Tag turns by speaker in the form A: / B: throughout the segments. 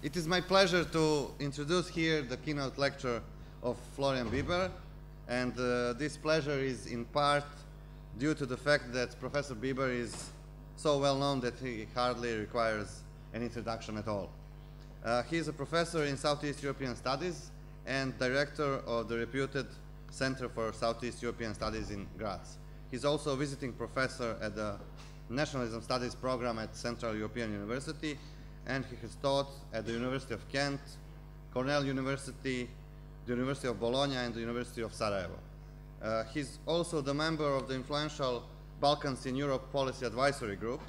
A: It is my pleasure to introduce here the keynote lecture of Florian Bieber, and this pleasure is in part due to the fact that Professor Bieber is so well known that he hardly requires an introduction at all. He is a professor in Southeast European Studies and director of the reputed Center for Southeast European Studies in Graz. He's also a visiting professor at the Nationalism Studies program at Central European University, and he has taught at the University of Kent, Cornell University, the University of Bologna, and the University of Sarajevo. He's also the member of the influential Balkans in Europe Policy Advisory Group,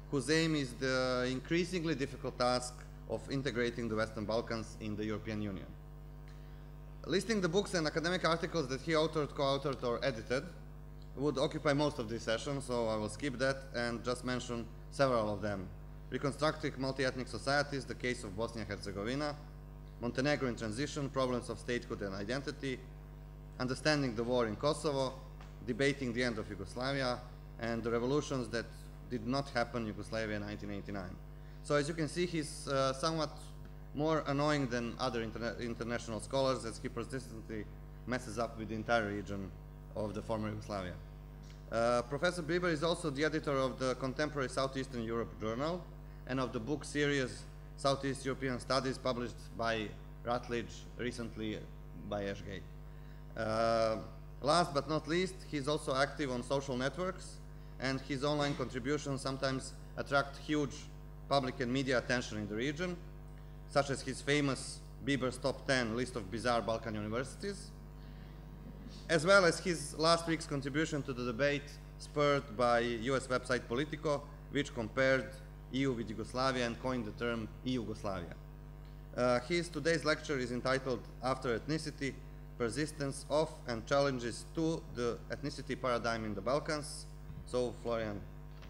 A: whose aim is the increasingly difficult task of integrating the Western Balkans in the European Union. Listing the books and academic articles that he authored, co-authored, or edited would occupy most of this session, so I will skip that and just mention several of them. Reconstructing Multi-Ethnic Societies, the Case of Bosnia and Herzegovina, Montenegro in Transition, Problems of Statehood and Identity, Understanding the War in Kosovo, Debating the End of Yugoslavia, and the Revolutions That Did Not Happen in Yugoslavia in 1989. So as you can see, he's somewhat more annoying than other international scholars, as he persistently messes up with the entire region of the former Yugoslavia. Professor Bieber is also the editor of the Contemporary Southeastern Europe Journal and of the book series Southeast European Studies, published by Routledge, recently by Ashgate. Last but not least, he's also active on social networks, and his online contributions sometimes attract huge public and media attention in the region, such as his famous Bieber's Top 10 list of bizarre Balkan universities, as well as his last week's contribution to the debate spurred by US website Politico, which compared EU with Yugoslavia and coined the term E-Yugoslavia. His today's lecture is entitled After Ethnicity, Persistence of and Challenges to the Ethnicity Paradigm in the Balkans. So Florian,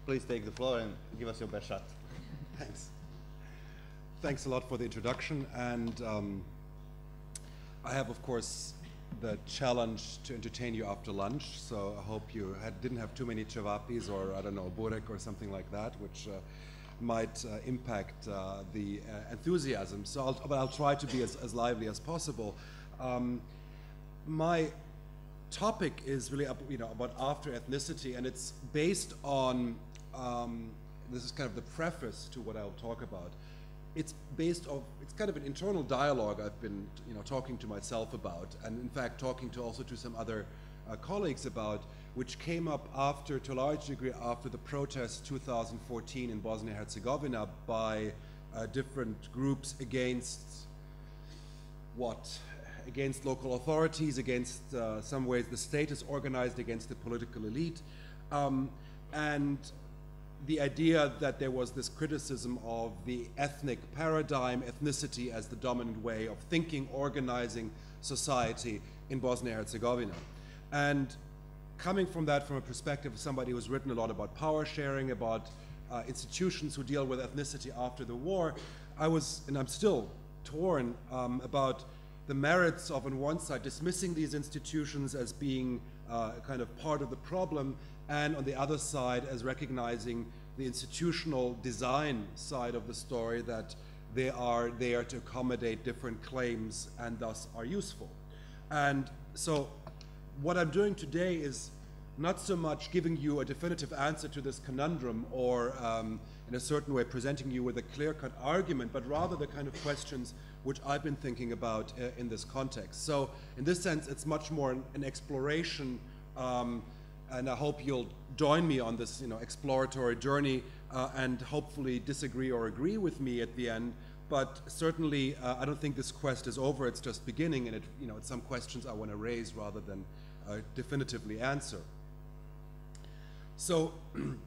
A: please take the floor and give us your best shot.
B: Thanks. Thanks a lot for the introduction, and I have, of course, the challenge to entertain you after lunch, so I hope you didn't have too many cevapis or, I don't know, burek or something like that, which might impact the enthusiasm. So I'll try to be as lively as possible. My topic is really about after ethnicity, and it's based on, this is kind of the preface to what I'll talk about. It's based on, it's kind of an internal dialogue I've been talking to myself about, and in fact talking to some other colleagues about, which came up after, to a large degree, after the protests 2014 in Bosnia and Herzegovina by different groups against what? Against local authorities, against some ways the state is organized against the political elite, and the idea that there was this criticism of the ethnic paradigm, ethnicity as the dominant way of thinking, organizing society in Bosnia and Herzegovina. And coming from that, from a perspective of somebody who's written a lot about power sharing, about institutions who deal with ethnicity after the war, I was, and I'm still torn about the merits of, on one side, dismissing these institutions as being kind of part of the problem, and on the other side, as recognizing the institutional design side of the story, that they are there to accommodate different claims and thus are useful. And so what I'm doing today is not so much giving you a definitive answer to this conundrum or in a certain way presenting you with a clear-cut argument, but rather the kind of questions which I've been thinking about in this context. So in this sense, it's much more an exploration, and I hope you'll join me on this exploratory journey and hopefully disagree or agree with me at the end. But certainly, I don't think this quest is over. It's just beginning, and it's some questions I want to raise rather than definitively answer. So in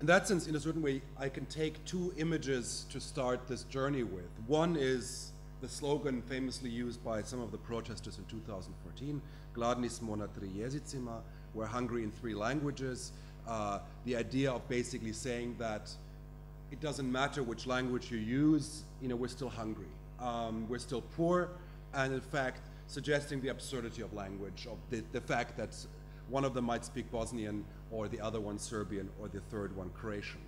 B: that sense, in a certain way, I can take two images to start this journey with. One is the slogan famously used by some of the protesters in 2014, Gladni smo na tri jezicima, we're hungry in 3 languages. The idea of basically saying that it doesn't matter which language you use, we're still hungry. We're still poor, and in fact, suggesting the absurdity of language, of the fact that one of them might speak Bosnian, or the other one Serbian, or the third one Croatian.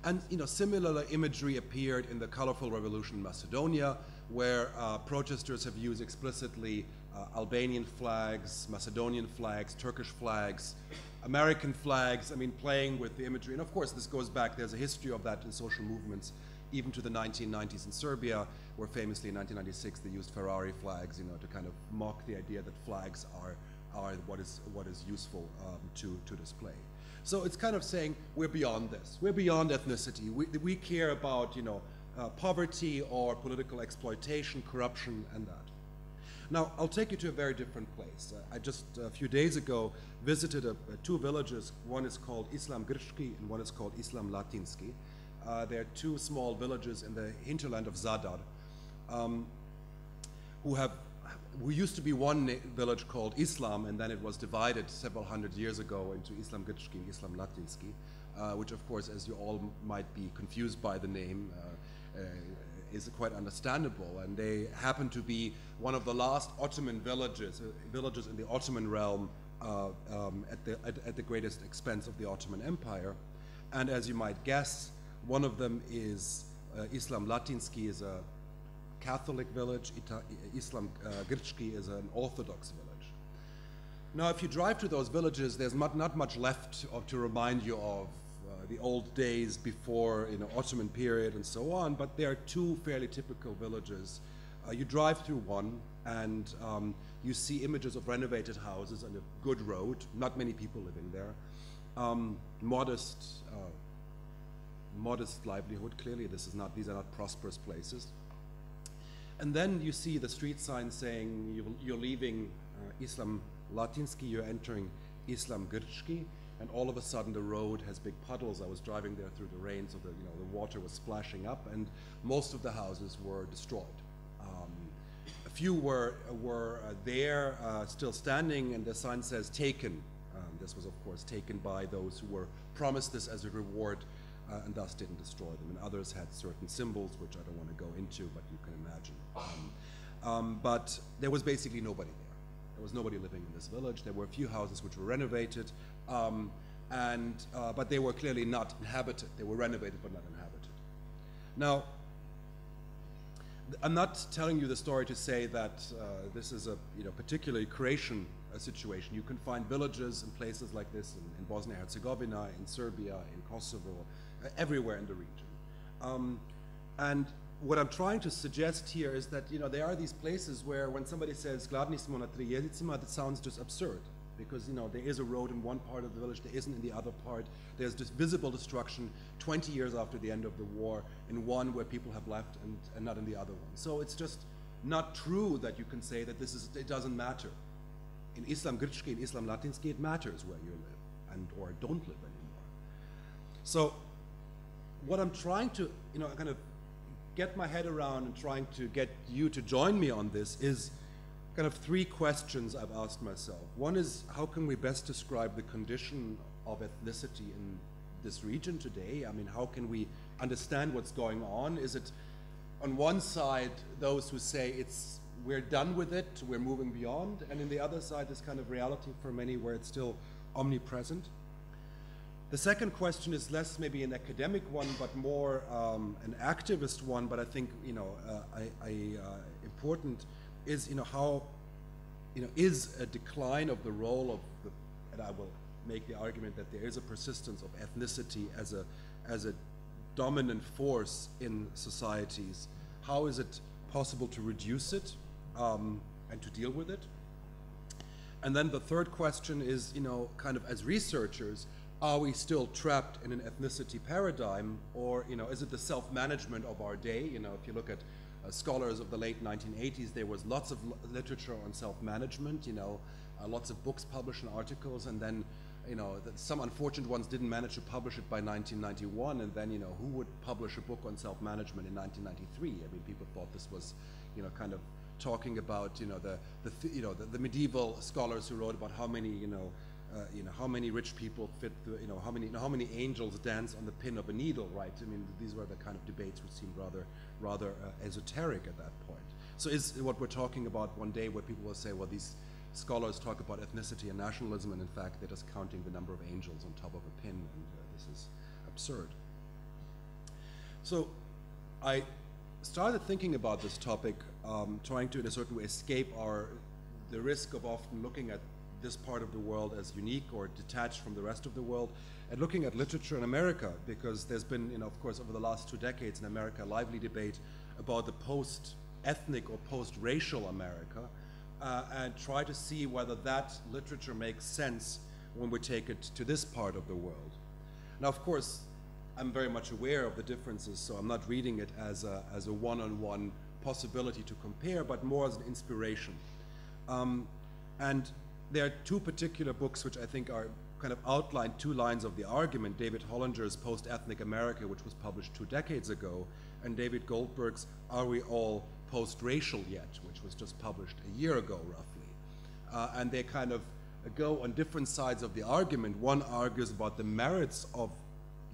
B: And similar imagery appeared in the colorful revolution in Macedonia, where protesters have used explicitly Albanian flags, Macedonian flags, Turkish flags, American flags, playing with the imagery. And of course, this goes back, there's a history of that in social movements, even to the 1990s in Serbia, where famously in 1996 they used Ferrari flags, to kind of mock the idea that flags are what is useful to display. So it's kind of saying we're beyond this. We're beyond ethnicity. We care about poverty or political exploitation, corruption, and that. Now I'll take you to a very different place. I just a few days ago visited two villages. One is called Islam Grčki and one is called Islam Latinski. They're two small villages in the hinterland of Zadar, who used to be one village called Islam, and then it was divided several hundred years ago into Islam Grčki and Islam Latinski, which of course, as you all might be confused by the name, is quite understandable. And they happen to be one of the last Ottoman villages in the Ottoman realm at the greatest expense of the Ottoman Empire. And as you might guess, one of them is Islam Latinski is a Catholic village, Islam Grčki is an Orthodox village. Now, if you drive to those villages, there's not much left to remind you of the old days before Ottoman period and so on, but there are two fairly typical villages. You drive through one and you see images of renovated houses on a good road, not many people living there, modest livelihood. Clearly these are not prosperous places. And then you see the street sign saying you're leaving Islam Latinski, you're entering Islam Grčki, and all of a sudden the road has big puddles. I was driving there through the rain, so the water was splashing up, and most of the houses were destroyed. A few were there, still standing, and the sign says taken. This was of course taken by those who were promised this as a reward, and thus didn't destroy them. And others had certain symbols, which I don't want to go into, but you can imagine. But there was basically nobody there. There was nobody living in this village. There were a few houses which were renovated, but they were clearly not inhabited. They were renovated but not inhabited. Now, I'm not telling you the story to say that this is a particularly Croatian situation. You can find villages and places like this in Bosnia and Herzegovina, in Serbia, in Kosovo, everywhere in the region. And what I'm trying to suggest here is that there are these places where when somebody says gladni smo na tri jezicima, that sounds just absurd, because there is a road in one part of the village, there isn't in the other part. There's just visible destruction 20 years after the end of the war in one where people have left and not in the other one. So it's just not true that you can say that it doesn't matter. In Islam Grčki and Islam Latinski, it matters where you live or don't live anymore. So what I'm trying to kind of get my head around and trying to get you to join me on this is kind of three questions I've asked myself. One is, how can we best describe the condition of ethnicity in this region today? How can we understand what's going on? Is it, on one side, those who say we're done with it, we're moving beyond, and in the other side, this kind of reality for many where it's still omnipresent? The second question is less maybe an academic one, but more an activist one, but I think important is how is a decline of the role of and I will make the argument that there is a persistence of ethnicity as a dominant force in societies. How is it possible to reduce it and to deal with it? And then the third question is, kind of as researchers, are we still trapped in an ethnicity paradigm, or is it the self-management of our day? If you look at scholars of the late 1980s, there was lots of literature on self-management, lots of books published and articles, and then some unfortunate ones didn't manage to publish it by 1991, and then who would publish a book on self-management in 1993? People thought this was kind of talking about the medieval scholars who wrote about how many how many rich people fit the, how many angels dance on the pin of a needle, right? These were the kind of debates which seemed rather esoteric at that point. So is what we're talking about one day where people will say, well, these scholars talk about ethnicity and nationalism, and in fact they're just counting the number of angels on top of a pin, and this is absurd. So I started thinking about this topic, trying to in a certain way escape the risk of often looking at this part of the world as unique or detached from the rest of the world, and looking at literature in America, because there's been, of course, over the last 2 decades in America, a lively debate about the post-ethnic or post-racial America, and try to see whether that literature makes sense when we take it to this part of the world. Now, of course, I'm very much aware of the differences, so I'm not reading it as a one-on-one possibility to compare, but more as an inspiration. And there are 2 particular books which I think are kind of outline 2 lines of the argument: David Hollinger's Post-Ethnic America, which was published 2 decades ago, and David Goldberg's Are We All Post-Racial Yet, which was just published a year ago, roughly. And they kind of go on different sides of the argument. One argues about the merits of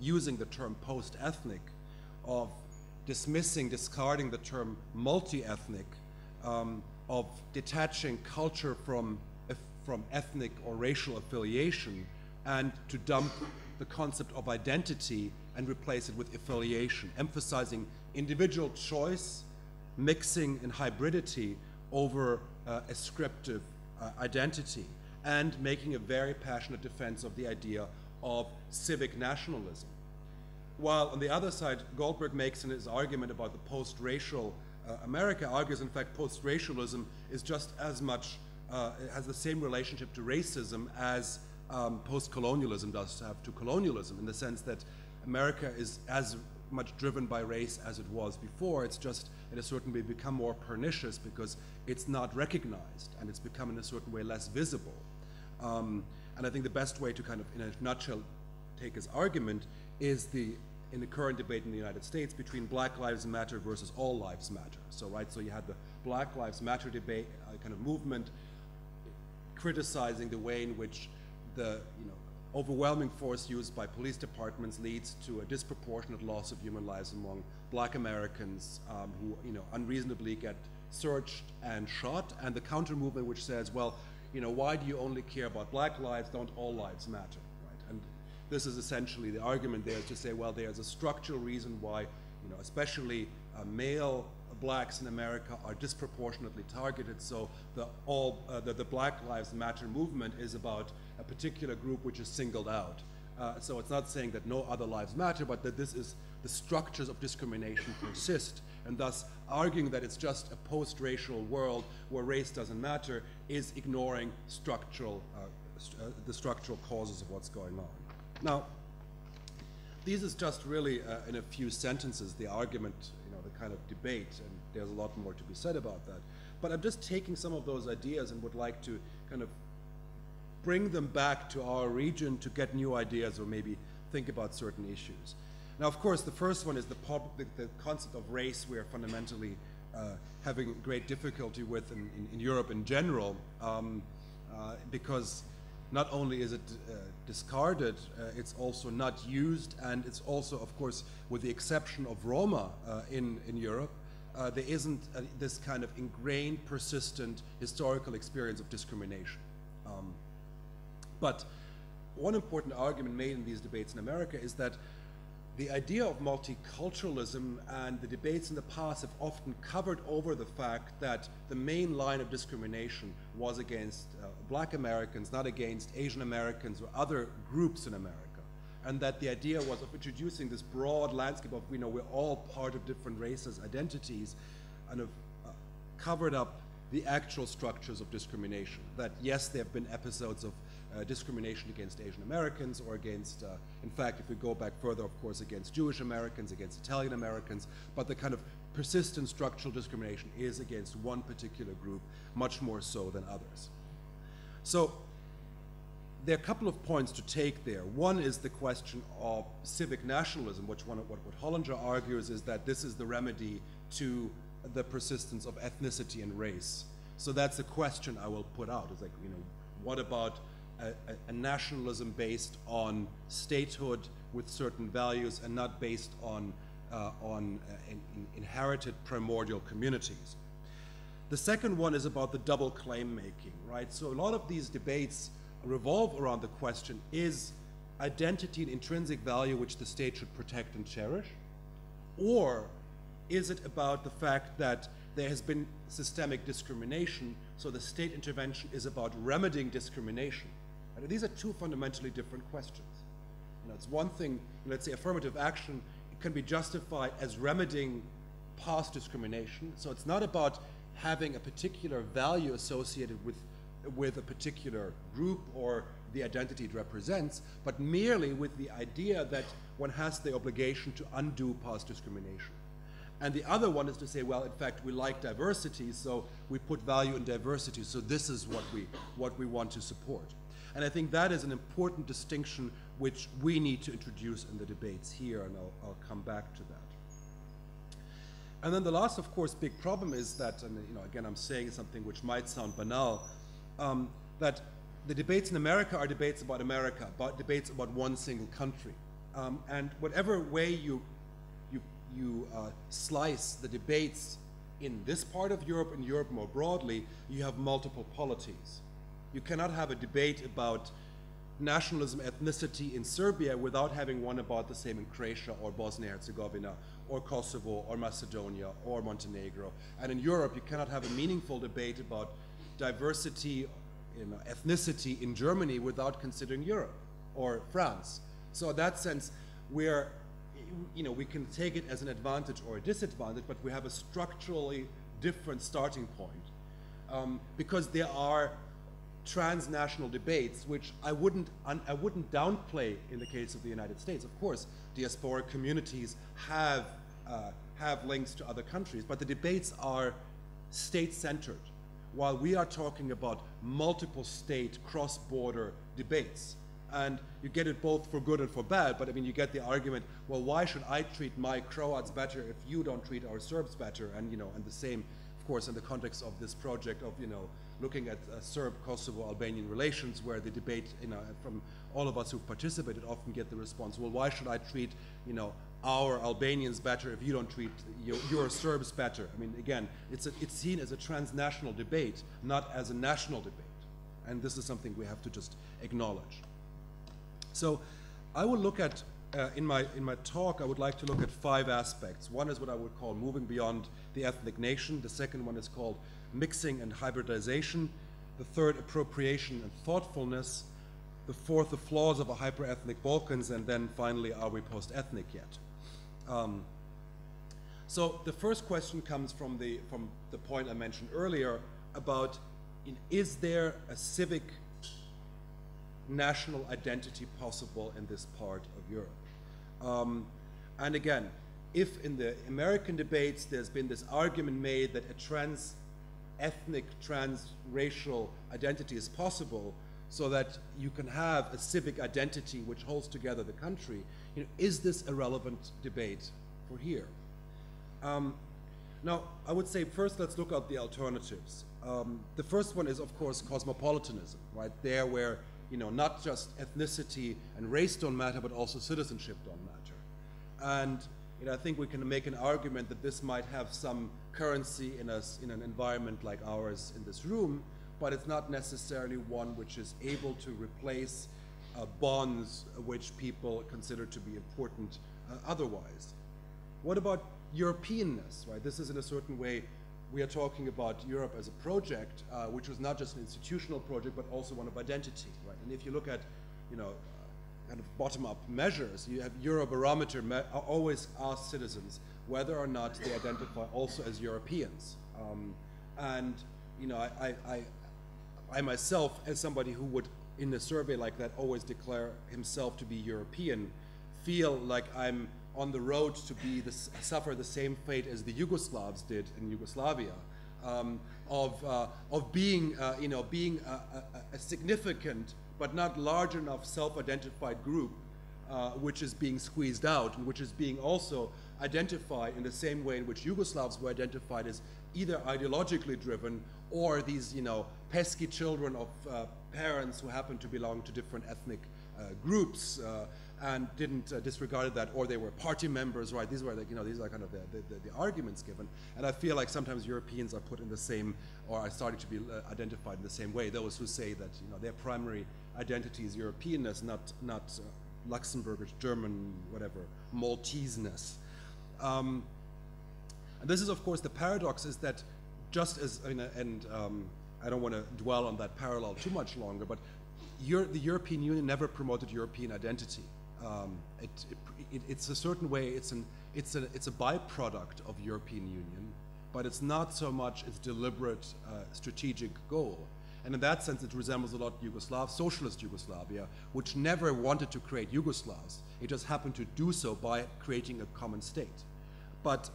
B: using the term post-ethnic, of discarding the term multi-ethnic, of detaching culture from ethnic or racial affiliation, and to dump the concept of identity and replace it with affiliation, emphasizing individual choice, mixing and hybridity over ascriptive identity, and making a very passionate defense of the idea of civic nationalism. While on the other side, Goldberg makes in his argument about the post-racial America, argues in fact post-racialism is just as much, has the same relationship to racism as post-colonialism does have to colonialism, in the sense that America is as much driven by race as it was before. It's just in a certain way become more pernicious because it's not recognized, and it's become in a certain way less visible. And I think the best way to kind of, in a nutshell, take his argument is in the current debate in the United States between Black Lives Matter versus All Lives Matter. So, right, so you had the Black Lives Matter debate, kind of movement criticizing the way in which the overwhelming force used by police departments leads to a disproportionate loss of human lives among Black Americans who unreasonably get searched and shot, and the counter movement which says, well, why do you only care about Black lives? Don't all lives matter? Right? And this is essentially the argument there, is to say, well, there's a structural reason why, especially male blacks in America are disproportionately targeted. So the Black Lives Matter movement is about a particular group which is singled out. So it's not saying that no other lives matter, but that this is the structures of discrimination persist, and thus arguing that it's just a post-racial world where race doesn't matter is ignoring the structural causes of what's going on. Now, this is just really, in a few sentences, the argument, the kind of debate, and there's a lot more to be said about that. But I'm just taking some of those ideas and would like to kind of bring them back to our region to get new ideas or maybe think about certain issues. Now, of course, the first one is the concept of race we are fundamentally having great difficulty with in Europe in general, because not only is it discarded, it's also not used, and it's also, of course, with the exception of Roma in Europe, there isn't this kind of ingrained, persistent historical experience of discrimination. But one important argument made in these debates in America is that the idea of multiculturalism and the debates in the past have often covered over the fact that the main line of discrimination was against Black Americans, not against Asian Americans or other groups in America. And that the idea was of introducing this broad landscape of, we're all part of different races, identities, and have covered up the actual structures of discrimination. That yes, there have been episodes of discrimination against Asian Americans, or against, in fact, if we go back further, of course, against Jewish Americans, against Italian Americans, but the kind of persistent structural discrimination is against one particular group, much more so than others. So there are a couple of points to take there. One is the question of civic nationalism, what Hollinger argues is that this is the remedy to the persistence of ethnicity and race. So that's a question I will put out. It's like, what about a nationalism based on statehood with certain values and not based on inherited primordial communities? The second one is about the double claim making, right? So a lot of these debates revolve around the question, is identity an intrinsic value which the state should protect and cherish? Or is it about the fact that there has been systemic discrimination, so the state intervention is about remedying discrimination? And these are two fundamentally different questions. It's one thing, let's say affirmative action, it can be justified as remedying past discrimination. So it's not about having a particular value associated with a particular group or the identity it represents, but merely with the idea that one has the obligation to undo past discrimination. And the other one is to say, well, in fact, we like diversity, so we put value in diversity, so this is what we want to support. And I think that is an important distinction which we need to introduce in the debates here, and I'll come back to that. And then the last, of course, big problem is that, and again, I'm saying something which might sound banal, that the debates in America are debates about America, debates about one single country. And whatever way you slice the debates in this part of Europe and Europe more broadly, you have multiple polities. You cannot have a debate about nationalism, ethnicity in Serbia without having one about the same in Croatia or Bosnia-Herzegovina or Kosovo or Macedonia or Montenegro. And in Europe, you cannot have a meaningful debate about diversity, ethnicity in Germany without considering Europe or France. So in that sense, we can take it as an advantage or a disadvantage, but we have a structurally different starting point because there are transnational debates, which I wouldn't downplay in the case of the United States. Of course, diasporic communities have links to other countries, but the debates are state-centered, while we are talking about multiple state cross-border debates. And you get it both for good and for bad, but I mean, you get the argument, well, why should I treat my Croats better if you don't treat our Serbs better? And and the same, of course, in the context of this project of looking at Serb-Kosovo-Albanian relations, where the debate from all of us who've participated often get the response, well, why should I treat our Albanians better if you don't treat your Serbs better? I mean, again, it's seen as a transnational debate, not as a national debate, and this is something we have to just acknowledge. So I will look at, in my talk, I would like to look at 5 aspects. One is what I would call moving beyond the ethnic nation. The second one is called mixing and hybridization. The third, appropriation and thoughtfulness. The fourth, the flaws of a hyper-ethnic Balkans. And then finally, are we post-ethnic yet? So the first question comes from the point I mentioned earlier about, is there a civic national identity possible in this part of Europe? And again, if in the American debates there's been this argument made that a trans-ethnic, trans-racial identity is possible so that you can have a civic identity which holds together the country, is this a relevant debate for here? Now, I would say first let's look at the alternatives. The first one is, of course, cosmopolitanism, right? There where not just ethnicity and race don't matter, but also citizenship don't matter. And I think we can make an argument that this might have some currency in an environment like ours in this room, but it's not necessarily one which is able to replace bonds which people consider to be important otherwise. What about Europeanness, right? This is in a certain way, we are talking about Europe as a project, which was not just an institutional project, but also one of identity, right? And if you look at, kind of bottom-up measures, you have Eurobarometer always ask citizens whether or not they identify also as Europeans. And I myself, as somebody who would, in a survey like that, always declare himself to be European, feel like I'm on the road to suffer the same fate as the Yugoslavs did in Yugoslavia, of being a significant but not large enough self-identified group, which is being squeezed out, and which is being also identified in the same way in which Yugoslavs were identified as either ideologically driven or these pesky children of parents who happen to belong to different ethnic groups. And didn't disregard that, or they were party members, right? These were these are kind of the arguments given. And I feel like sometimes Europeans are put in the same, or are starting to be identified in the same way. Those who say that their primary identity is Europeanness, not Luxembourgish, German, whatever, Malteseness. And this is, of course, the paradox is that just as, I don't want to dwell on that parallel too much longer, but the European Union never promoted European identity. It's a certain way, it's a byproduct of European Union, but it's not so much its deliberate strategic goal. And in that sense, it resembles a lot socialist Yugoslavia, which never wanted to create Yugoslavs. It just happened to do so by creating a common state. But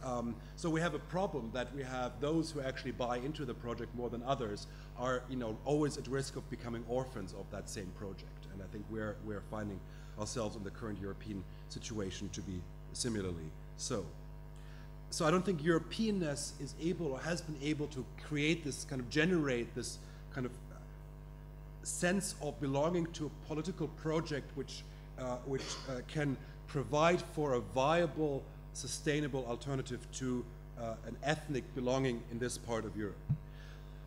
B: so we have a problem that we have those who actually buy into the project more than others are, always at risk of becoming orphans of that same project. And I think we're finding ourselves in the current European situation to be similarly so. So I don't think Europeanness is able or has been able to create this kind of generate this kind of sense of belonging to a political project which can provide for a viable, sustainable alternative to an ethnic belonging in this part of Europe.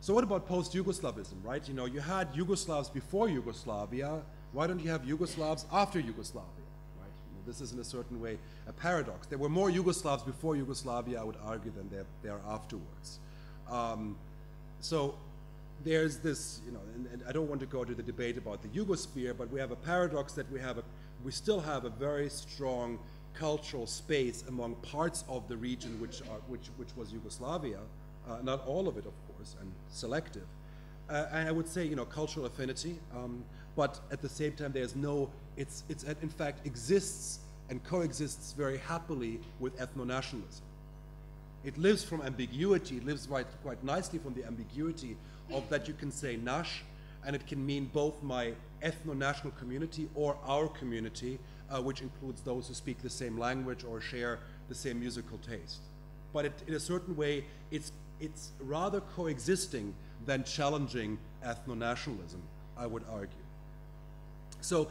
B: So what about post-Yugoslavism, right? You had Yugoslavs before Yugoslavia. Why don't you have Yugoslavs after Yugoslavia, right? This is in a certain way a paradox. There were more Yugoslavs before Yugoslavia, I would argue, than there are afterwards. So there's this, and I don't want to go to the debate about the Yugosphere, but we have a paradox that we still have a very strong cultural space among parts of the region which was Yugoslavia, not all of it, of course, and selective. And I would say, cultural affinity, but at the same time, there's it's in fact exists and coexists very happily with ethno-nationalism. It lives from ambiguity, it lives quite nicely from the ambiguity of that you can say nash, and it can mean both my ethno-national community or our community, which includes those who speak the same language or share the same musical taste. But in a certain way, it's rather coexisting than challenging ethno-nationalism, I would argue. So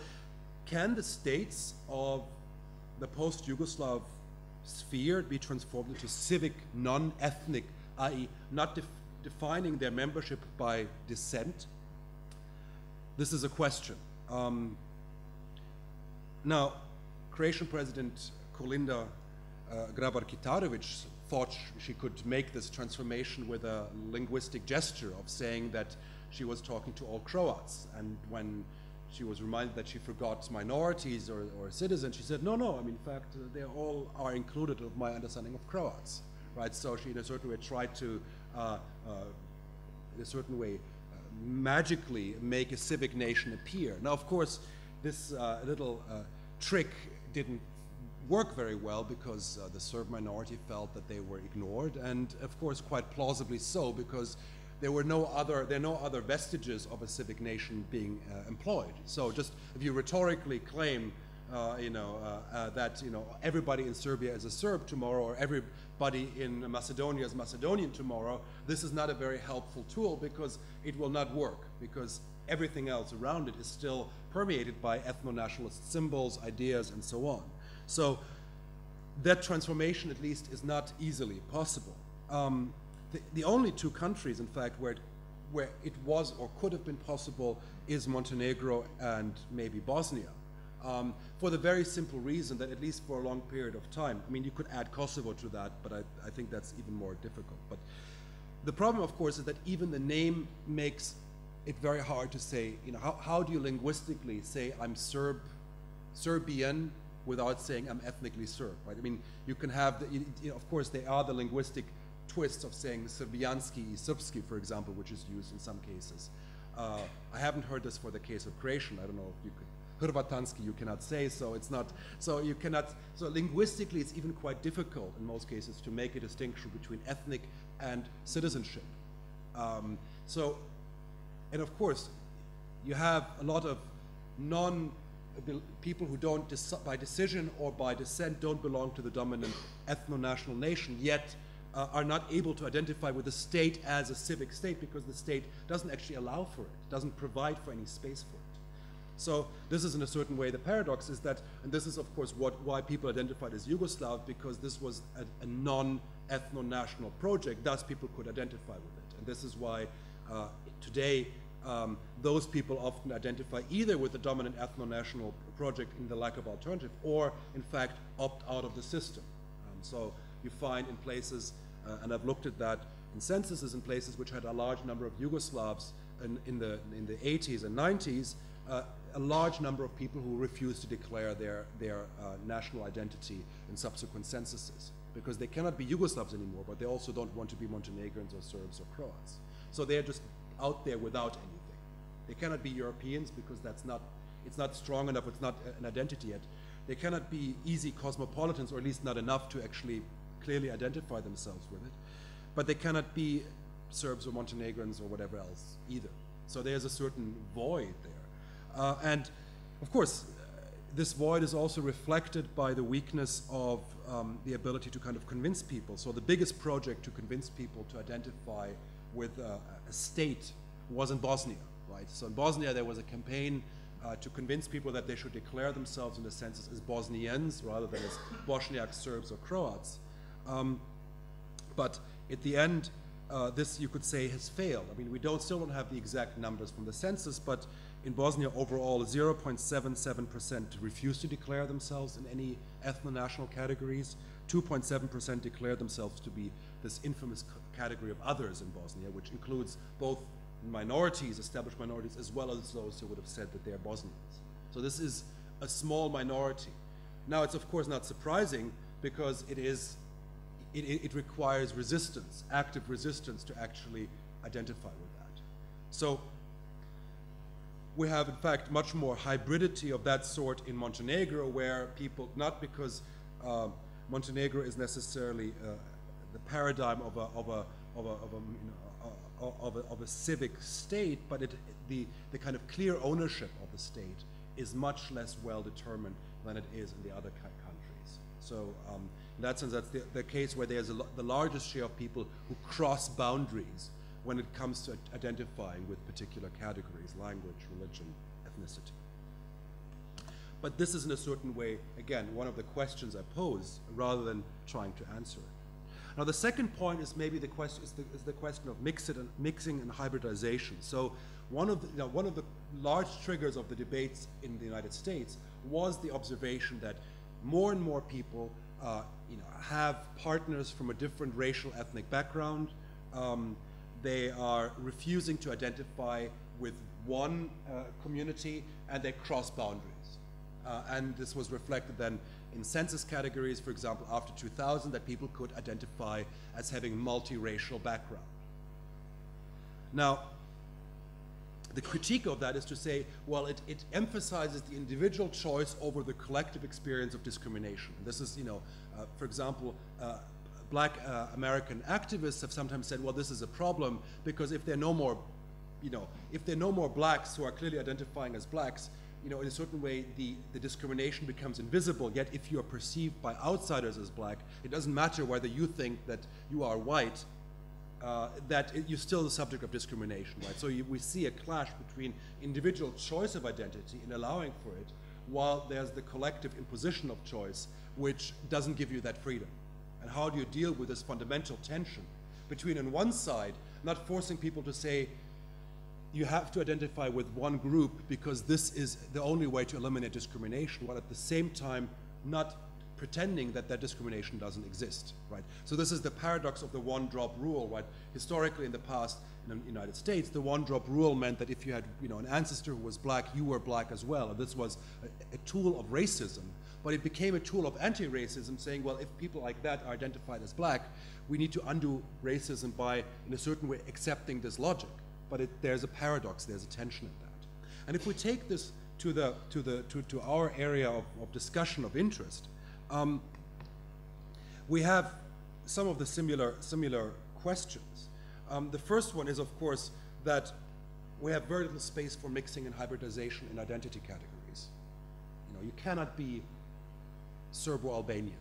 B: can the states of the post-Yugoslav sphere be transformed into civic, non-ethnic, i.e. not defining their membership by descent? This is a question. Now, Croatian President Kolinda Grabar-Kitarović thought she could make this transformation with a linguistic gesture of saying that she was talking to all Croats. And when she was reminded that she forgot minorities or citizens, she said, no, in fact, they all are included of my understanding of Croats, right? So she, in a certain way, tried to, in a certain way, magically make a civic nation appear. Now, of course, this little trick didn't work very well because the Serb minority felt that they were ignored, and of course, quite plausibly so, because there are no other vestiges of a civic nation being employed. So just if you rhetorically claim, that everybody in Serbia is a Serb tomorrow, or everybody in Macedonia is Macedonian tomorrow, this is not a very helpful tool because it will not work, because everything else around it is still permeated by ethno-nationalist symbols, ideas, and so on. So that transformation, at least, is not easily possible. The only two countries, in fact, where it was or could have been possible is Montenegro and maybe Bosnia, for the very simple reason that, at least for a long period of time, I mean, you could add Kosovo to that, but I think that's even more difficult. But the problem, of course, is that even the name makes it very hard to say, how do you linguistically say I'm Serbian without saying I'm ethnically Serb, right? I mean, you can have, of course, there are the linguistic twists of saying Srbijanski i Srpski, for example, which is used in some cases. I haven't heard this for the case of Croatian. I don't know if you could. Hrvatanski you cannot say, so it's not, so you cannot, so linguistically it's even quite difficult in most cases to make a distinction between ethnic and citizenship. And of course, you have a lot of people who don't, by decision or by descent, don't belong to the dominant ethno-national nation, yet are not able to identify with the state as a civic state because the state doesn't actually allow for it, doesn't provide for any space for it. So this is in a certain way the paradox is that, and this is of course why people identified as Yugoslav, because this was a non-ethno-national project, thus people could identify with it. And this is why today those people often identify either with the dominant ethno-national project in the lack of alternative, or in fact opt out of the system. So you find in places, and I've looked at that in censuses in places which had a large number of Yugoslavs in the 80s and 90s, a large number of people who refused to declare their national identity in subsequent censuses, because they cannot be Yugoslavs anymore, but they also don't want to be Montenegrins or Serbs or Croats. So they're just out there without anything. They cannot be Europeans because it's not strong enough, it's not an identity yet. They cannot be easy cosmopolitans, or at least not enough to actually clearly identify themselves with it. But they cannot be Serbs or Montenegrins or whatever else either. So there's a certain void there. And of course, this void is also reflected by the weakness of the ability to kind of convince people. So the biggest project to convince people to identify with a state was in Bosnia, right? So in Bosnia there was a campaign to convince people that they should declare themselves in the census as Bosnians rather than as Bosniak Serbs or Croats. But at the end, this, you could say, has failed. I mean, we still don't have the exact numbers from the census, but in Bosnia overall, 0.77% refused to declare themselves in any ethno-national categories. 2.7% declared themselves to be this infamous category of others in Bosnia, which includes both minorities, established minorities, as well as those who would have said that they're Bosnians. So this is a small minority. Now, it's of course not surprising, because it requires resistance, active resistance, to actually identify with that. So we have, in fact, much more hybridity of that sort in Montenegro, where people, not because Montenegro is necessarily the paradigm of a civic state, but the kind of clear ownership of the state is much less well determined than it is in the other countries. So in that sense, that's the case where there's the largest share of people who cross boundaries when it comes to identifying with particular categories: language, religion, ethnicity. But this is in a certain way, again, one of the questions I pose rather than trying to answer it. Now, the second point is maybe the question of mixing and hybridization. So one of the large triggers of the debates in the United States was the observation that more and more people have partners from a different racial ethnic background. They are refusing to identify with one community, and they cross boundaries. And this was reflected then in census categories, for example, after 2000, that people could identify as having multiracial background. Now, the critique of that is to say, well, it emphasizes the individual choice over the collective experience of discrimination. And this is, for example, Black American activists have sometimes said, well, this is a problem because if there are no more, if there are no more blacks who are clearly identifying as blacks, in a certain way, the discrimination becomes invisible. Yet if you are perceived by outsiders as black, it doesn't matter whether you think that you are white, you're still the subject of discrimination, right? So we see a clash between individual choice of identity and allowing for it, while there's the collective imposition of choice, which doesn't give you that freedom. And how do you deal with this fundamental tension between, on one side, not forcing people to say, you have to identify with one group because this is the only way to eliminate discrimination, while at the same time not pretending that that discrimination doesn't exist, right? So this is the paradox of the one-drop rule, right? Historically, in the past, in the United States, the one-drop rule meant that if you had, an ancestor who was black, you were black as well. And this was a tool of racism, but it became a tool of anti-racism, saying, well, if people like that are identified as black, we need to undo racism by, in a certain way, accepting this logic. But there's a paradox, there's a tension in that. And if we take this to our area of discussion of interest, we have some of the similar questions. The first one is, of course, that we have very little space for mixing and hybridization in identity categories. You cannot be Serbo-Albanian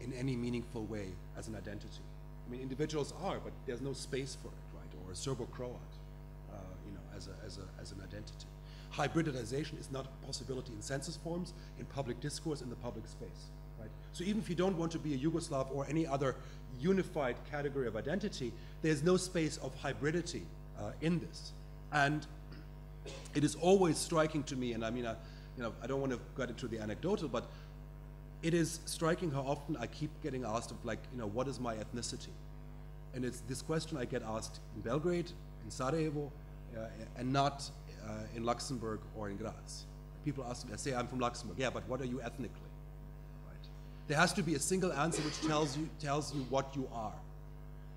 B: in any meaningful way as an identity. I mean, individuals are, but there's no space for it, right? Or Serbo-Croat, as an identity. Hybridization is not a possibility in census forms, in public discourse, in the public space, right? So even if you don't want to be a Yugoslav or any other unified category of identity, there's no space of hybridity in this. And it is always striking to me, and I mean, I don't want to get into the anecdotal, but it is striking how often I keep getting asked of, like, you know, what is my ethnicity? And it's this question I get asked in Belgrade, in Sarajevo, and not in Luxembourg or in Graz. People ask me, I say, I'm from Luxembourg. Yeah, but what are you ethnically? Right? There has to be a single answer which tells you what you are.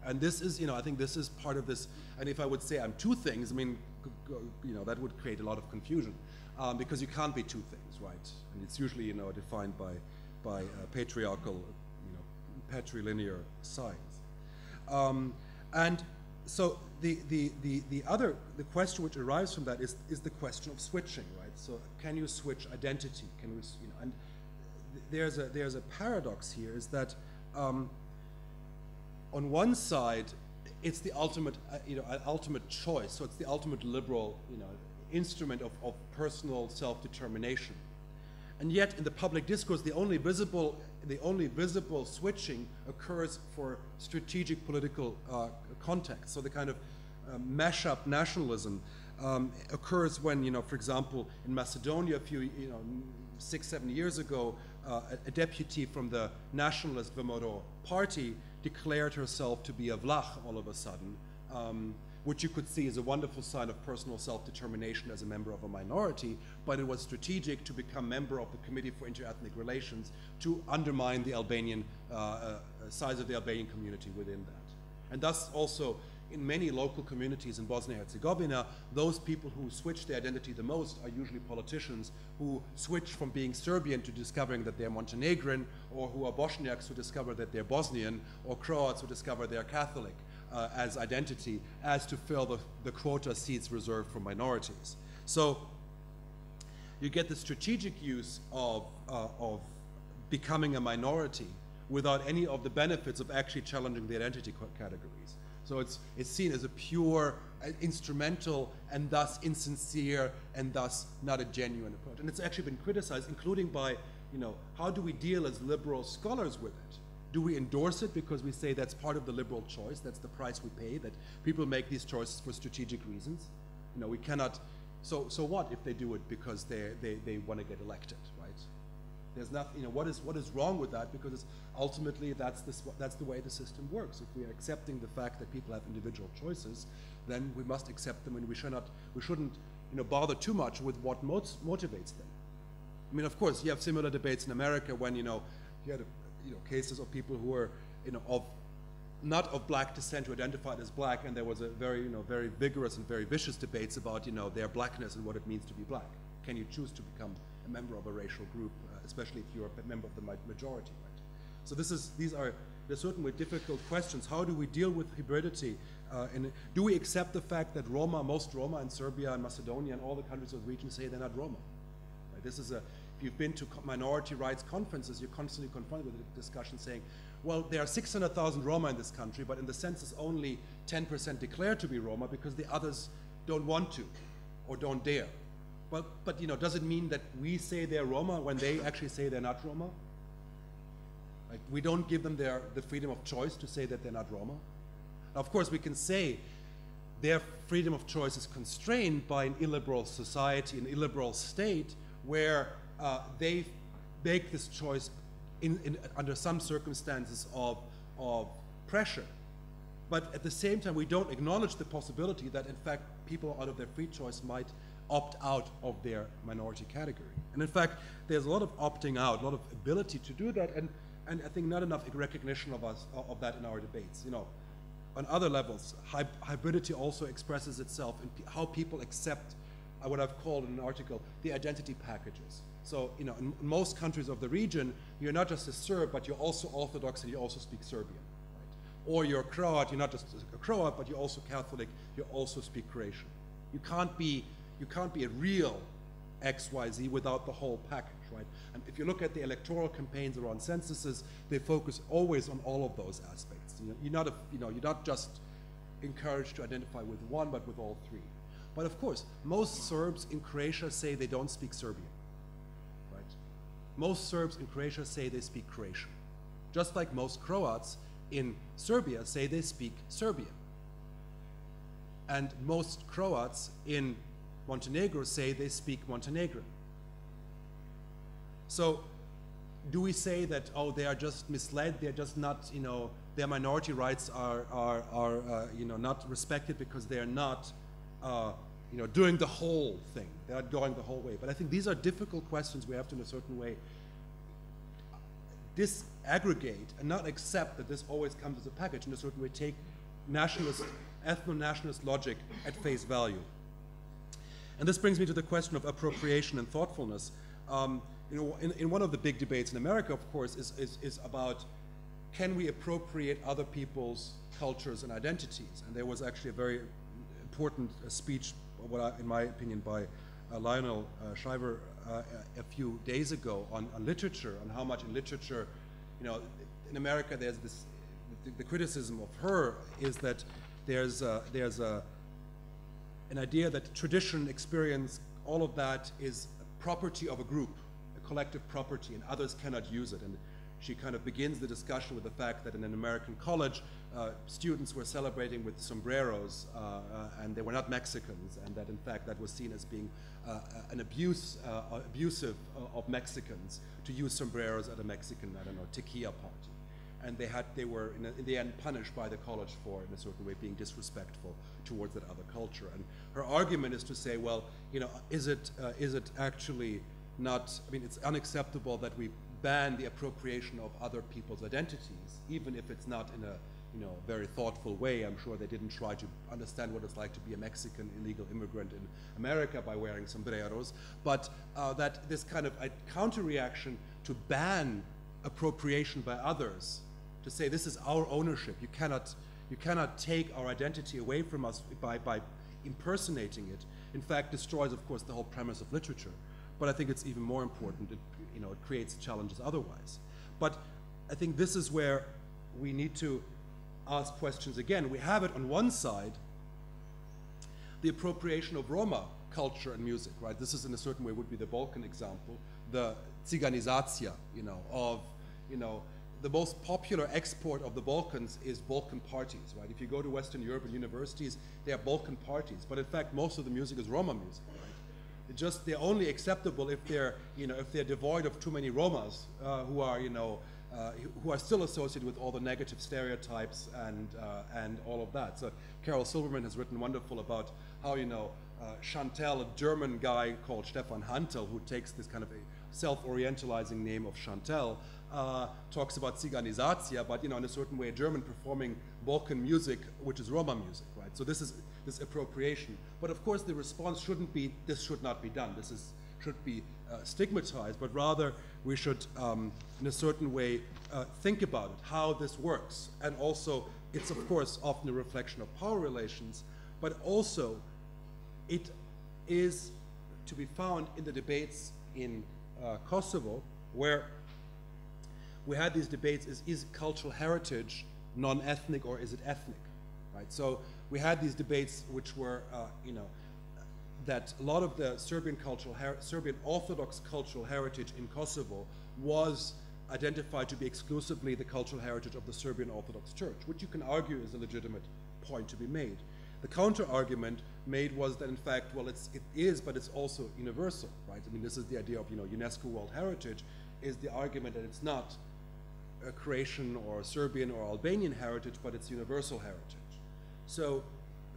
B: And this is, you know, I think this is part of this. And if I would say I'm two things, I mean, you know, that would create a lot of confusion, because you can't be two things, right? And it's usually, you know, defined by patriarchal, you know, patrilinear signs. And so the question which arises from that is the question of switching, right? So can you switch identity? Can we, you know, and there's a paradox here, is that on one side it's the ultimate, you know, ultimate choice. So it's the ultimate liberal, you know, instrument of personal self-determination. And yet, in the public discourse, the only visible switching occurs for strategic political context. So the kind of mash-up nationalism occurs when, you know, for example, in Macedonia, 6-7 years ago, a deputy from the nationalist Vomoro party declared herself to be a Vlach all of a sudden, which you could see as a wonderful sign of personal self-determination as a member of a minority, but it was strategic to become member of the Committee for Inter-Ethnic Relations to undermine the Albanian size of the Albanian community within that. And thus also in many local communities in Bosnia and Herzegovina, those people who switch their identity the most are usually politicians who switch from being Serbian to discovering that they're Montenegrin, or who are Bosniaks who discover that they're Bosnian, or Croats who discover they're Catholic as identity, as to fill the quota seats reserved for minorities. So you get the strategic use of becoming a minority without any of the benefits of actually challenging the identity categories. So it's seen as a pure, instrumental, and thus insincere, and thus not a genuine approach. And it's actually been criticized, including by, you know, how do we deal as liberal scholars with it? Do we endorse it because we say that's part of the liberal choice, that's the price we pay, that people make these choices for strategic reasons? You know, we cannot, so what if they do it because they want to get elected, right? There's nothing, you know, what is wrong with that? Because it's ultimately that's the way the system works. If we are accepting the fact that people have individual choices, then we must accept them, and we shouldn't, you know, bother too much with what motivates them. I mean, of course, you have similar debates in America when, you know, you had cases of people who were, you know, not of black descent who identified as black, and there was a very, you know, very vigorous and very vicious debates about, you know, their blackness and what it means to be black. Can you choose to become a member of a racial group, especially if you're a member of the majority, right? So these are certainly difficult questions. How do we deal with hybridity? And do we accept the fact that most Roma in Serbia and Macedonia and all the countries of the region say they're not Roma? Right? This is if you've been to minority rights conferences, you're constantly confronted with a discussion saying, well, there are 600,000 Roma in this country, but in the census only 10% declare to be Roma because the others don't want to or don't dare. Well, but you know, does it mean that we say they're Roma when they actually say they're not Roma? Like, we don't give them the freedom of choice to say that they're not Roma. Now, of course, we can say their freedom of choice is constrained by an illiberal society, an illiberal state, where they make this choice under some circumstances of pressure. But at the same time, we don't acknowledge the possibility that, in fact, people out of their free choice might opt out of their minority category. And in fact, there's a lot of opting out, a lot of ability to do that, and I think not enough recognition of that in our debates. You know, on other levels, hybridity also expresses itself in how people accept what I've called in an article the identity packages. So, you know, in most countries of the region, you're not just a Serb, but you're also Orthodox and you also speak Serbian. Right? Or you're a Croat, you're not just a Croat, but you're also Catholic, you also speak Croatian. You can't be a real XYZ without the whole package, right? And if you look at the electoral campaigns around censuses, they focus always on all of those aspects. You're not just encouraged to identify with one, but with all three. But of course, most Serbs in Croatia say they don't speak Serbian, right? Most Serbs in Croatia say they speak Croatian, just like most Croats in Serbia say they speak Serbian. And most Croats in Montenegro say they speak Montenegrin. So do we say that, oh, they are just misled, they're just not, you know, their minority rights are you know, not respected because they're not, you know, doing the whole thing, they're not going the whole way. But I think these are difficult questions we have to, in a certain way, disaggregate and not accept that this always comes as a package, in a certain way take nationalist, ethno-nationalist logic at face value. And this brings me to the question of appropriation and thoughtfulness. You know, in one of the big debates in America, of course, is about, can we appropriate other people's cultures and identities? And there was actually a very important speech, in my opinion, by Lionel Shriver a few days ago on literature, on how much in literature, you know, in America there's this, the criticism of her is that there's an idea that tradition, experience, all of that is property of a group, a collective property, and others cannot use it. And she kind of begins the discussion with the fact that in an American college, students were celebrating with sombreros, and they were not Mexicans, and that in fact that was seen as being an abusive of Mexicans to use sombreros at a Mexican, I don't know, tequila party. And they were in the end punished by the college for, in a certain way, being disrespectful towards that other culture. And her argument is to say, well, you know, is it actually not? I mean, it's unacceptable that we ban the appropriation of other people's identities, even if it's not in a, you know, very thoughtful way. I'm sure they didn't try to understand what it's like to be a Mexican illegal immigrant in America by wearing sombreros, but that this kind of a counter-reaction to ban appropriation by others, to say this is our ownership. You cannot take our identity away from us by impersonating it. In fact, destroys, of course, the whole premise of literature. But I think it's even more important. It creates challenges otherwise. But I think this is where we need to ask questions again. We have it on one side, the appropriation of Roma culture and music, right? This is in a certain way would be the Balkan example, the Tsiganizacja, of the most popular export of the Balkans is Balkan parties, right? If you go to Western European universities, they are Balkan parties, but in fact, most of the music is Roma music, right? They're only acceptable if they're, if they're devoid of too many Romas who are still associated with all the negative stereotypes and all of that. So Carol Silverman has written wonderful about how, Chantal, a German guy called Stefan Hantel, who takes this kind of a self-orientalizing name of Chantal, talks about Tsiganizacja, but in a certain way, a German performing Balkan music, which is Roma music, right? So this is this appropriation. But of course, the response shouldn't be, this should not be done. This should be stigmatized, but rather we should, in a certain way, think about it, how this works. And also, it's of course often a reflection of power relations, but also it is to be found in the debates in Kosovo, where we had these debates, is cultural heritage non-ethnic or is it ethnic, right? So we had these debates which were, that a lot of the Serbian Orthodox cultural heritage in Kosovo was identified to be exclusively the cultural heritage of the Serbian Orthodox Church, which you can argue is a legitimate point to be made. The counter-argument made was that, in fact, well, it is, but it's also universal, right? I mean, this is the idea of, UNESCO World Heritage, is the argument that it's not a Croatian or Serbian or Albanian heritage, but it's universal heritage. So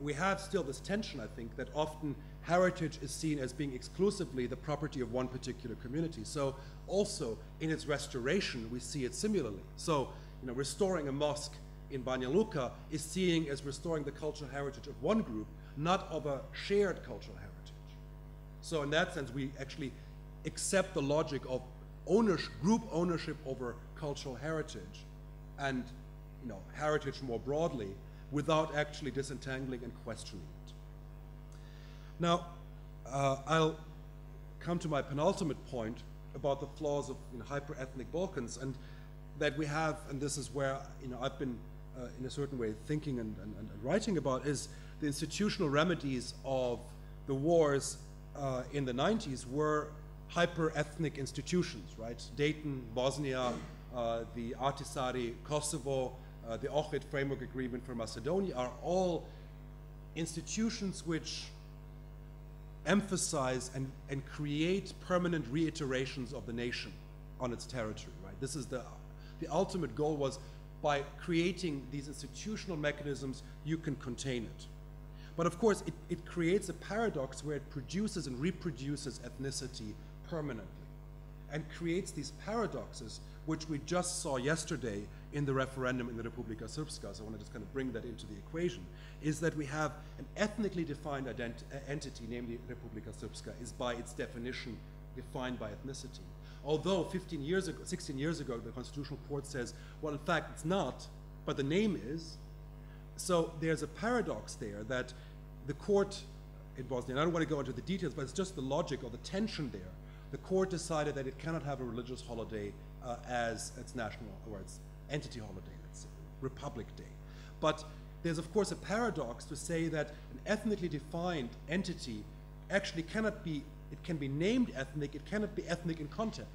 B: we have still this tension, I think, that often heritage is seen as being exclusively the property of one particular community. So also in its restoration, we see it similarly. So, restoring a mosque in Banja Luka is seeing as restoring the cultural heritage of one group, not of a shared cultural heritage. So in that sense, we actually accept the logic of group ownership over cultural heritage and heritage more broadly without actually disentangling and questioning it. Now, I'll come to my penultimate point about the flaws of hyper-ethnic Balkans, and that we have, and this is where I've been in a certain way thinking and writing about, is the institutional remedies of the wars in the 90s were hyper-ethnic institutions, right? Dayton, Bosnia, the Ahtisaari, Kosovo, the Ohrid Framework Agreement for Macedonia are all institutions which emphasize and create permanent reiterations of the nation, on its territory, right? This is the ultimate goal was by creating these institutional mechanisms, you can contain it. But of course, it creates a paradox where it produces and reproduces ethnicity permanently and creates these paradoxes, which we just saw yesterday in the referendum in the Republika Srpska. So I want to just kind of bring that into the equation, is that we have an ethnically defined entity, namely Republika Srpska, is by its definition defined by ethnicity. Although 16 years ago, the Constitutional Court says, well, in fact, it's not, but the name is. So there's a paradox there that the court in Bosnia, and I don't want to go into the details, but it's just the logic or the tension there. The court decided that it cannot have a religious holiday as its national or its entity holiday, let's say, Republic Day. But there's, of course, a paradox to say that an ethnically defined entity actually cannot be, it can be named ethnic, it cannot be ethnic in content.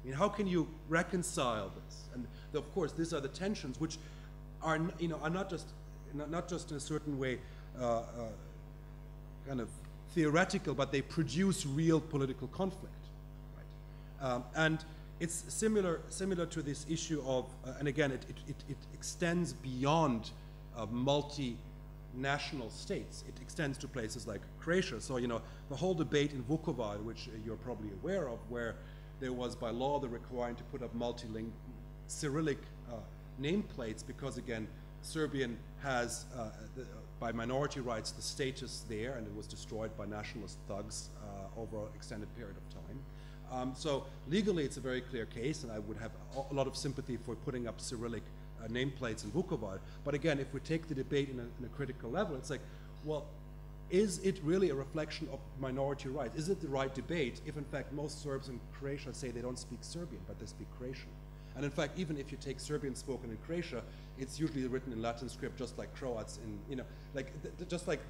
B: I mean, how can you reconcile this? And of course, these are the tensions which are, are not just in a certain way kind of theoretical, but they produce real political conflict, right? And it's similar to this issue of, and again, it extends beyond multinational states. It extends to places like Croatia. So, the whole debate in Vukovar, which you're probably aware of, where there was by law the requirement to put up multilingual Cyrillic nameplates because, again, Serbian has, by minority rights, the status there, and it was destroyed by nationalist thugs over an extended period of time. So legally, it's a very clear case, and I would have a lot of sympathy for putting up Cyrillic nameplates in Vukovar. But again, if we take the debate in a critical level, it's like, well, is it really a reflection of minority rights? Is it the right debate if, in fact, most Serbs in Croatia say they don't speak Serbian, but they speak Croatian? And in fact, even if you take Serbian spoken in Croatia, it's usually written in Latin script, just like Croats in, just like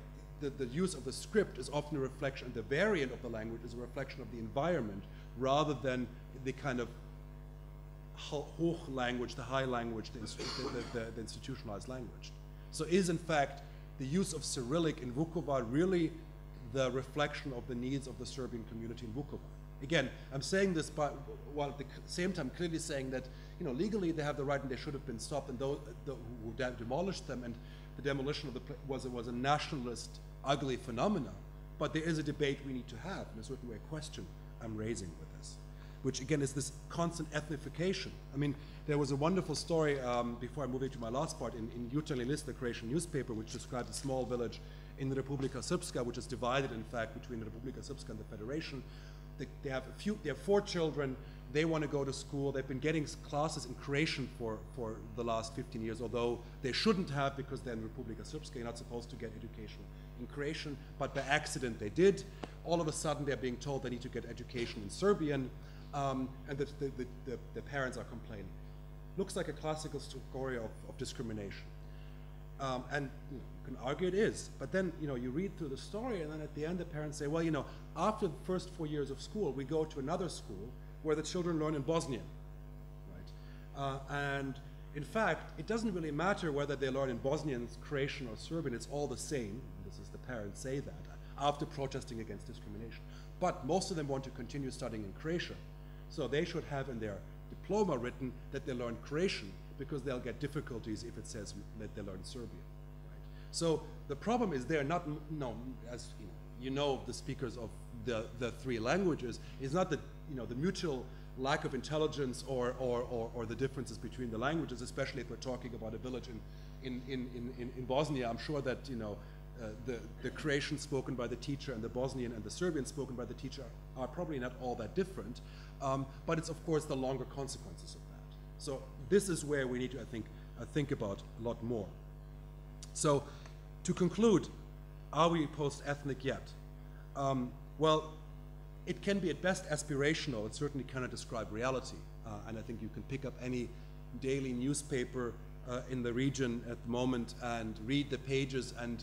B: the use of the script is often a reflection, and the variant of the language is a reflection of the environment, rather than the kind of hoch language, the high language, the institutionalized language. So is, in fact, the use of Cyrillic in Vukovar really the reflection of the needs of the Serbian community in Vukovar? Again, I'm saying this, but while at the same time clearly saying that, legally they have the right and they should have been stopped, and those who demolished them, and the demolition of the was a nationalist, ugly phenomena. But there is a debate we need to have, in a certain way, a question I'm raising with this, which again is this constant ethnification. I mean, there was a wonderful story before I move into my last part in Jutarnji List, the Croatian newspaper, which described a small village in the Republika Srpska, which is divided, in fact, between the Republika Srpska and the Federation. They have 4 children. They want to go to school. They've been getting classes in Croatian for the last 15 years, although they shouldn't have, because they're in Republika Srpska. You're not supposed to get education in Croatian, but by accident they did. All of a sudden they're being told they need to get education in Serbian, and the parents are complaining. Looks like a classical story of discrimination. And you can argue it is, but then you read through the story, and then at the end the parents say, well, after the first 4 years of school, we go to another school where the children learn in Bosnian, right? And in fact, it doesn't really matter whether they learn in Bosnian, Croatian, or Serbian. It's all the same. This is the parents say that after protesting against discrimination. But most of them want to continue studying in Croatia, so they should have in their diploma written that they learn Croatian, because they'll get difficulties if it says that they learn Serbian. Right? So the problem is they're not, as the speakers of the 3 languages, is not the mutual lack of intelligence or the differences between the languages, especially if we're talking about a village in Bosnia. I'm sure that the Croatian spoken by the teacher and the Bosnian and the Serbian spoken by the teacher are probably not all that different, but it's of course the longer consequences of that. So this is where we need to, I think about a lot more. So to conclude, are we post-ethnic yet? Well, it can be at best aspirational. It certainly cannot describe reality. And I think you can pick up any daily newspaper in the region at the moment and read the pages and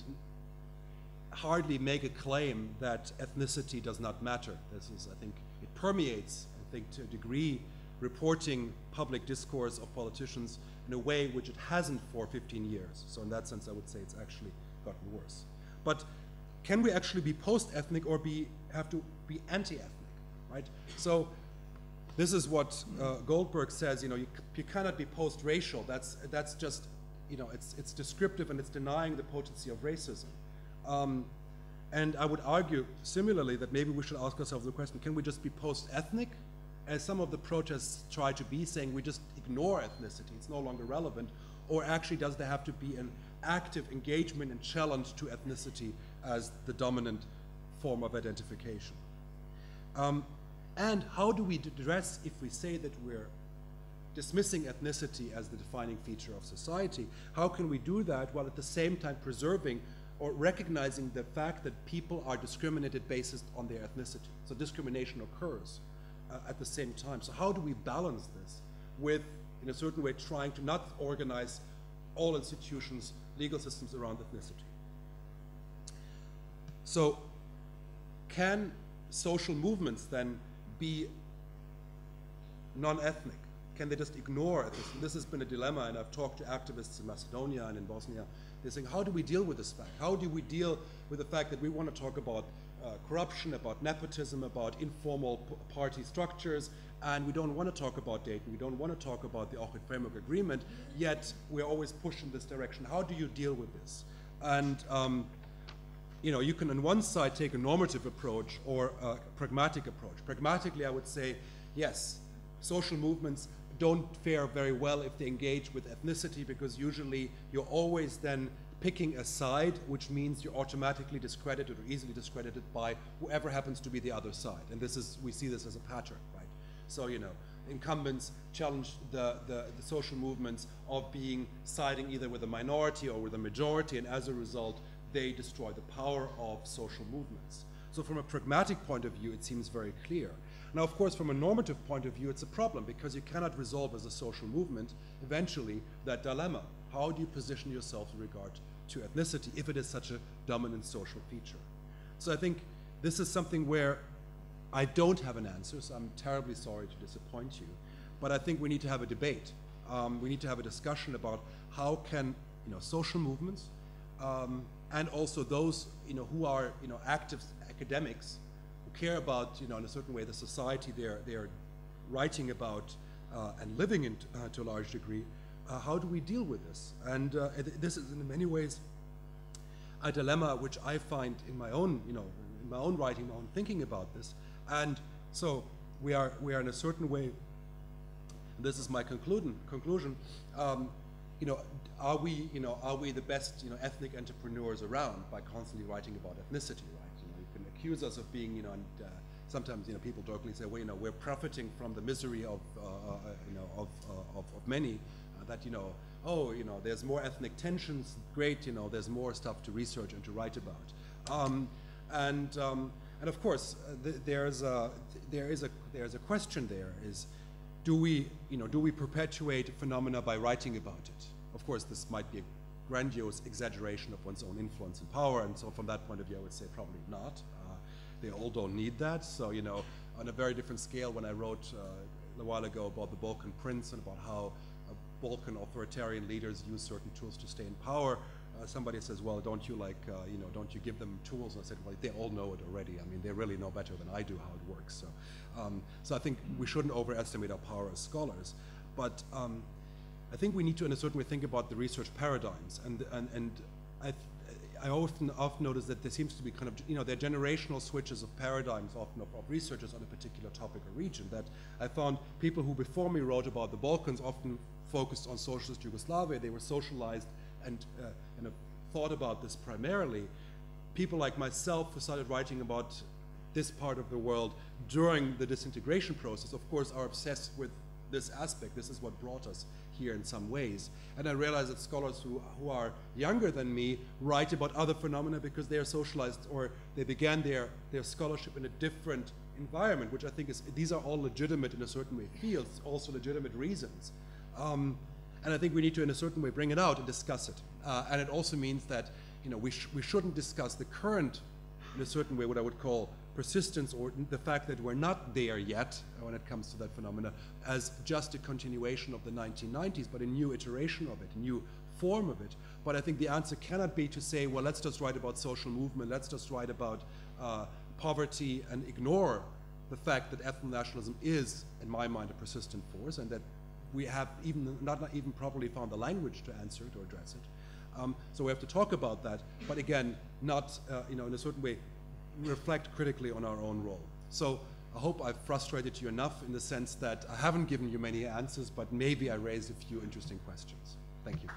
B: hardly make a claim that ethnicity does not matter. This is, I think, it permeates, I think, to a degree, reporting public discourse of politicians in a way which it hasn't for 15 years. So in that sense, I would say it's actually gotten worse. But can we actually be post-ethnic or have to be anti-ethnic, right? So this is what Goldberg says, you cannot be post-racial. That's just, it's descriptive and it's denying the potency of racism. And I would argue similarly that maybe we should ask ourselves the question, can we just be post-ethnic? As some of the protests try to be, saying we just ignore ethnicity, it's no longer relevant, or actually does there have to be an active engagement and challenge to ethnicity as the dominant form of identification? And how do we address, if we say that we're dismissing ethnicity as the defining feature of society, how can we do that while at the same time preserving or recognizing the fact that people are discriminated based on their ethnicity? So discrimination occurs at the same time. So how do we balance this with, in a certain way, trying to not organize all institutions, legal systems around ethnicity? So can social movements then be non-ethnic? Can they just ignore it? This has been a dilemma, and I've talked to activists in Macedonia and in Bosnia. They're saying, how do we deal with this fact? How do we deal with the fact that we want to talk about corruption, about nepotism, about informal party structures, and we don't want to talk about Dayton, we don't want to talk about the Ohrid Framework Agreement, yet we're always pushed in this direction. How do you deal with this? And you can on one side take a normative approach or a pragmatic approach. Pragmatically, I would say, yes, social movements don't fare very well if they engage with ethnicity, because usually you're always then picking a side, which means you're automatically discredited or easily discredited by whoever happens to be the other side. And we see this as a pattern, right? So, incumbents challenge the social movements of siding either with a minority or with a majority, and as a result, they destroy the power of social movements. So from a pragmatic point of view, it seems very clear. Now, of course, from a normative point of view, it's a problem, because you cannot resolve as a social movement, eventually, that dilemma. How do you position yourself in regard to ethnicity if it is such a dominant social feature? So I think this is something where I don't have an answer, so I'm terribly sorry to disappoint you. But I think we need to have a debate. We need to have a discussion about how can social movements and also those who are active academics who care about in a certain way the society they're writing about and living in to a large degree. How do we deal with this? And this is in many ways a dilemma which I find in my own, in my own writing, my own thinking about this. And so we are in a certain way. This is my conclusion. Are we the best ethnic entrepreneurs around by constantly writing about ethnicity? Right? You can accuse us of being and sometimes people jokingly say, well, we're profiting from the misery of many. That there's more ethnic tensions. Great, there's more stuff to research and to write about. And of course, there is a question. There is, do we perpetuate phenomena by writing about it? Of course, this might be a grandiose exaggeration of one's own influence and power, and so from that point of view, I would say probably not. They all don't need that. So on a very different scale, when I wrote a while ago about the Balkan Prince and about how Balkan authoritarian leaders use certain tools to stay in power, somebody says, well, don't you don't you give them tools? And I said, well, they all know it already. I mean, they really know better than I do how it works. So I think we shouldn't overestimate our power as scholars. But I think we need to, in a certain way, think about the research paradigms. And I often notice that there seems to be kind of, there are generational switches of paradigms often of researchers on a particular topic or region. That I found people who before me wrote about the Balkans often focused on socialist Yugoslavia. They were socialized and thought about this primarily. People like myself who started writing about this part of the world during the disintegration process, of course, are obsessed with this aspect. This is what brought us here in some ways. And I realize that scholars who are younger than me write about other phenomena because they are socialized or they began their scholarship in a different environment, which I think these are all legitimate in a certain way fields, also legitimate reasons. And I think we need to, in a certain way, bring it out and discuss it. And it also means that we shouldn't discuss the current, in a certain way, what I would call persistence or the fact that we're not there yet when it comes to that phenomena as just a continuation of the 1990s, but a new iteration of it, a new form of it. But I think the answer cannot be to say, well, let's just write about social movement, let's just write about poverty and ignore the fact that ethno-nationalism is, in my mind, a persistent force, and that we have not even properly found the language to answer it or address it. So we have to talk about that, but again, not in a certain way, reflect critically on our own role. So I hope I've frustrated you enough in the sense that I haven't given you many answers, but maybe I raised a few interesting questions. Thank you.